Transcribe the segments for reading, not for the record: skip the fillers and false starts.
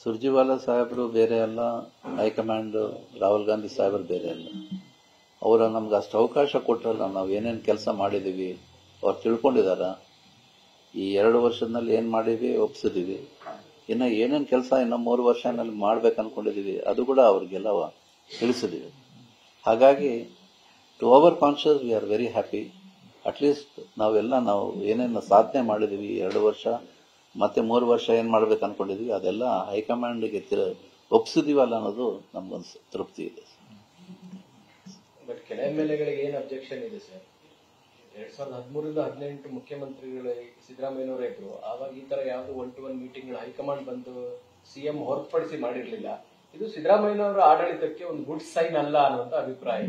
ಸುರ್ಜಿವಾಲಾ ಸಾಹೇಬರು ಬೇರೆ ಅಲ್ಲ, ಹೈಕಮಾಂಡ್ ರಾಹುಲ್ ಗಾಂಧಿ ಸಾಹೇಬರು ಬೇರೆ ಅಲ್ಲ. ಅವರ ನಮ್ಗೆ ಅಷ್ಟು ಅವಕಾಶ ಕೊಟ್ಟರಲ್ಲ, ನಾವು ಏನೇನು ಕೆಲಸ ಮಾಡಿದ್ದೀವಿ ಅವ್ರು ತಿಳ್ಕೊಂಡಿದಾರ. ಈ 2 ವರ್ಷದಲ್ಲಿ ಏನು ಮಾಡಿದ್ವಿ ಒಪ್ಸಿದೀವಿ. ಇನ್ನು ಏನೇನು ಕೆಲಸ ಇನ್ನು 3 ವರ್ಷನಲ್ಲಿ ಮಾಡ್ಬೇಕು ಅನ್ಕೊಂಡಿದೀವಿ ಅದು ಕೂಡ ಅವ್ರಿಗೆಲ್ಲ ತಿಳಿಸಿದೀವಿ. ಹಾಗಾಗಿ to our conscious we are very happy. At least ನಾವು ಏನೇನು ಸಾಧನೆ ಮಾಡಿದೀವಿ 2 ವರ್ಷ ಮತ್ತೆ 3 ವರ್ಷ ಏನು ಮಾಡ್ಬೇಕು ಅನ್ಕೊಂಡಿದೀವಿ ಅದೆಲ್ಲ ಹೈಕಮಾಂಡ್ಗೆ ಒಪ್ಸಿದೀವಲ್ಲ ಅನ್ನೋದು ನಮ್ಗೊಂದು ತೃಪ್ತಿ ಇದೆ. ಬಟ್ ಕೆಲ ಎಂಎಲ್ಎಗಳಿಗೆ ಏನು ಅಬ್ಜೆಕ್ಷನ್ ಇದೆ ಸರ್? 2013ರಿಂದ 18 ಮುಖ್ಯಮಂತ್ರಿಗಳು ಸಿದ್ದರಾಮಯ್ಯನವರೇ ಇದ್ರು. ಆವಾಗ ಈ ತರ ಯಾವ್ದು 1-to-1 ಮೀಟಿಂಗ್ ಹೈಕಮಾಂಡ್ ಬಂದು ಸಿಎಂ ಹೊರತುಪಡಿಸಿ ಮಾಡಿರ್ಲಿಲ್ಲ. ಇದು ಸಿದ್ದರಾಮಯ್ಯನವರ ಆಡಳಿತಕ್ಕೆ ಒಂದು ಗುಡ್ ಸೈನ್ ಅಲ್ಲ ಅನ್ನುವಂತ ಅಭಿಪ್ರಾಯ.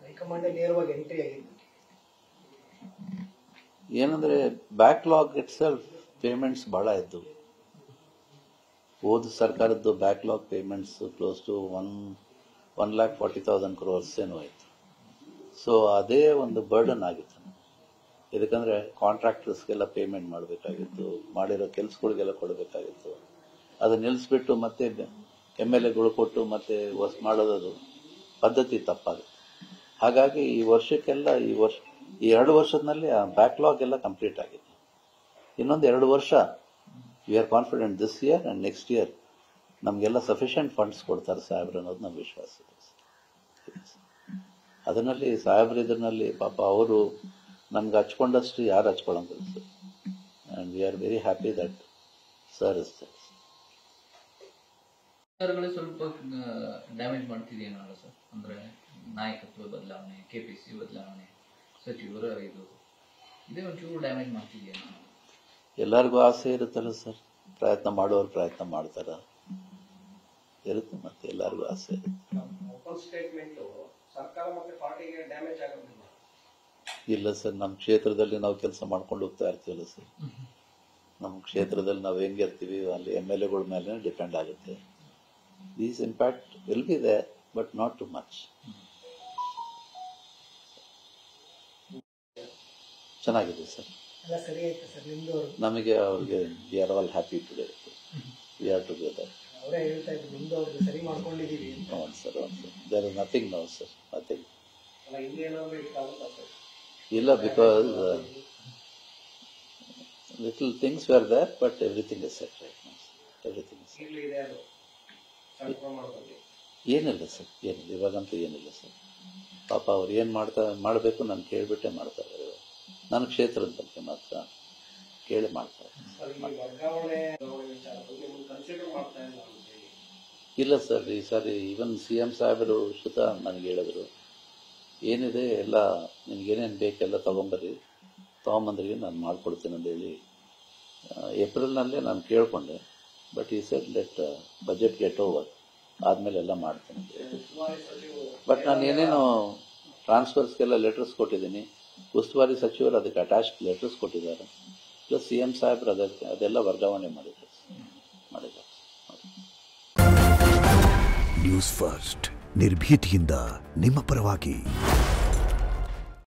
ಹೈಕಮಾಂಡ್ ನೇರವಾಗಿ ಎಂಟ್ರಿ ಆಗಿದೆ. ಏನಂದ್ರೆ ಬ್ಯಾಕ್ಲಾಗ್ ಇಟ್ ಸೆಲ್ಫ್ ಪೇಮೆಂಟ್ಸ್ ಬಹಳ ಇದ್ದು. ಹೋದ ಸರ್ಕಾರದ್ದು backlog payments close to 1,40,000 crores ಏನೋ ಆಯ್ತು. ಸೊ ಅದೇ ಒಂದು ಬರ್ಡನ್ ಆಗಿತ್ತು. ಇದಕ್ಕಂದ್ರೆ ಕಾಂಟ್ರಾಕ್ಟರ್ಸ್ಗೆಲ್ಲ ಪೇಮೆಂಟ್ ಮಾಡಬೇಕಾಗಿತ್ತು, ಮಾಡಿರೋ ಕೆಲಸಗಳಿಗೆಲ್ಲ ಕೊಡಬೇಕಾಗಿತ್ತು. ಅದನ್ನ ನಿಲ್ಲಿಸ್ಬಿಟ್ಟು ಮತ್ತೆ MLAಗಳು ಕೊಟ್ಟು ಮತ್ತೆ ಮಾಡೋದು ಪದ್ಧತಿ ತಪ್ಪಾಗುತ್ತೆ. ಹಾಗಾಗಿ ಈ ವರ್ಷಕ್ಕೆಲ್ಲ ಈ 2 ವರ್ಷದಲ್ಲಿ ಆ ಬ್ಯಾಕ್ಲಾಗ್ ಎಲ್ಲ ಕಂಪ್ಲೀಟ್ ಆಗಿದೆ. ಇನ್ನೊಂದು 2 ವರ್ಷ we are confident this year and next year ನಮಗೆಲ್ಲ ಸಫಿಷಿಯಂಟ್ ಫಂಡ್ಸ್ ಕೊಡ್ತಾರೆ ಸಾಹೇಬ್ರು ಅನ್ನೋದು ನಮ್ಮ ವಿಶ್ವಾಸ ಇದೆ. ಅದರಲ್ಲಿ ಸಾಹೇಬ್ರ ಇದರಲ್ಲಿ ಪಾಪ ಅವರು ನಮ್ಗೆ ಹಚ್ಕೊಂಡಷ್ಟು ಯಾರು ಹಚ್ಕೊಳ್ಳೋಂಗಿಲ್ಲ sir. And we are very happy that sir is that. ಸರ್ಗಳೇ ಸ್ವಲ್ಪ ಡ್ಯಾಮೇಜ್ ಮಾಡ್ತಿದೆಯೇನಲ್ಲ ಸರ್? ಅಂದ್ರೆ ನಾಯಕತ್ವ ಬದಲಾವಣೆ, ಕೆಪಿಸಿ ಬದಲಾವಣೆ, ಸಚಿವರ ಇದೇ ಒಂಚೂರು ಡ್ಯಾಮೇಜ್ ಮಾಡ್ತಿದೆಯೇನೋ? ಎಲ್ಲರಿಗೂ ಆಸೆ ಇರುತ್ತಲ್ಲ ಸರ್, ಪ್ರಯತ್ನ ಮಾಡೋರು ಪ್ರಯತ್ನ ಮಾಡ್ತಾರ ಇರುತ್ತೆ, ಮತ್ತೆ ಎಲ್ಲರಿಗೂ ಆಸೆ ಇರುತ್ತೆ. ಓಪನ್ ಸ್ಟೇಟ್ಮೆಂಟ್ ಸರ್ಕಾರ ಮತ್ತೆ ಪಾರ್ಟಿಗೆ ಡ್ಯಾಮೇಜ್ ಆಗೋದಿಲ್ಲ. ಇಲ್ಲ ಸರ್, ನಮ್ಮ ಕ್ಷೇತ್ರದಲ್ಲಿ ನಾವು ಕೆಲಸ ಮಾಡ್ಕೊಂಡು ಹೋಗ್ತಾ ಇರ್ತೀವಲ್ಲ ಸರ್. ನಮ್ಮ ಕ್ಷೇತ್ರದಲ್ಲಿ ನಾವು ಹೆಂಗಿರ್ತೀವಿ ಅಲ್ಲಿ MLAಗಳ ಮೇಲೆ ಡಿಪೆಂಡ್ ಆಗುತ್ತೆ. These impact will be there but not too much. ಚೆನ್ನಾಗಿದೆ ಸರ್, ಎಲ್ಲ ಸರಿ ಆಯ್ತು ಸರ್. ನಿಮ್ದು ನಮಗೆ ಅವ್ರಿಗೆ we are all happy today. We are together. ಅವರೇ ಹೇಳ್ತಾ ಇದ್ರು ನಿಮ್ದು ಅವ್ರಿಗೆ ಸರಿ ಮಾಡ್ಕೊಂಡಿದೀವಿ ಅಂತ. Sir there is nothing no sir, nothing. ಅಲ್ಲ ಹಿಂದೆ ಏನಾದ್ರು ಇಟ್ಟಾಗುತ್ತಾ ಸರ್? ಇಲ್ಲ, because little things were there but everything is set right now. Everything is set. ಈಗಲೂ ಇದೆ ಅದು ಸಂಕ್ರಮಣ ಮಾಡೋದು. ಏನಿಲ್ಲ ಸರ್, ಏನಿಲ್ಲ ಇವಾಗಂತೂ ಏನಿಲ್ಲ ಸರ್. ಪಾಪ ಅವ್ರು ಏನು ಮಾಡಬೇಕು ನಾನು ಕೇಳಿಬಿಟ್ಟೆ ಮಾಡ್ತಾರೆ. ನನ್ನ ಕ್ಷೇತ್ರದ ಬಗ್ಗೆ ಮಾತ್ರ ಕೇಳಿ ಮಾಡ್ತಾರೆ. ವರ್ಗಾವಣೆ ವಿಚಾರದಲ್ಲಿ ಕನ್ಸಿಡರ್ ಮಾಡ್ತಾ ಇಲ್ಲ ಅಂತ ಹೇಳಿ. ಇಲ್ಲ ಸರ್, ಈ ಸಾರಿ ಈವನ್ CM ಸಾಹೇಬರು ಸುತ ನನಗೆ ಹೇಳಿದ್ರು, ಏನಿದೆ ಎಲ್ಲ ನಿಮ್ಗೇನೇನು ಬೇಕೆಲ್ಲ ತೊಗೊಂಬಂದ್ರಿಗೆ ನಾನು ಮಾಡಿಕೊಡ್ತೀನಿ ಅಂತ ಹೇಳಿ ಏಪ್ರಿಲ್ನಲ್ಲೇ ನಾನು ಕೇಳಿಕೊಂಡೆ. ಬಟ್ ಈ sir let budget get over ಆದಮೇಲೆ ಎಲ್ಲ ಮಾಡ್ತೀನಿ. ಬಟ್ ನಾನು ಏನೇನು ಟ್ರಾನ್ಸ್ಫರ್ಸ್ಗೆಲ್ಲ ಲೆಟರ್ಸ್ ಕೊಟ್ಟಿದ್ದೀನಿ, ಉಸ್ತುವಾರಿ ಸಚಿವರು ಅದಕ್ಕೆ ಅಟ್ಯಾಚ್ಡ್ ಲೆಟರ್ಸ್ ಕೊಟ್ಟಿದ್ದಾರೆ. ಪ್ಲಸ್ CM ಸಾಹೇಬ್ರು ಅದೆಲ್ಲ ವರ್ಗಾವಣೆ ಮಾಡಿದ್ದಾರೆ. ನ್ಯೂಸ್ ಫಸ್ಟ್ ನಿರ್ಭೀತಿಯಿಂದ ನಿಮ್ಮ ಪರವಾಗಿ.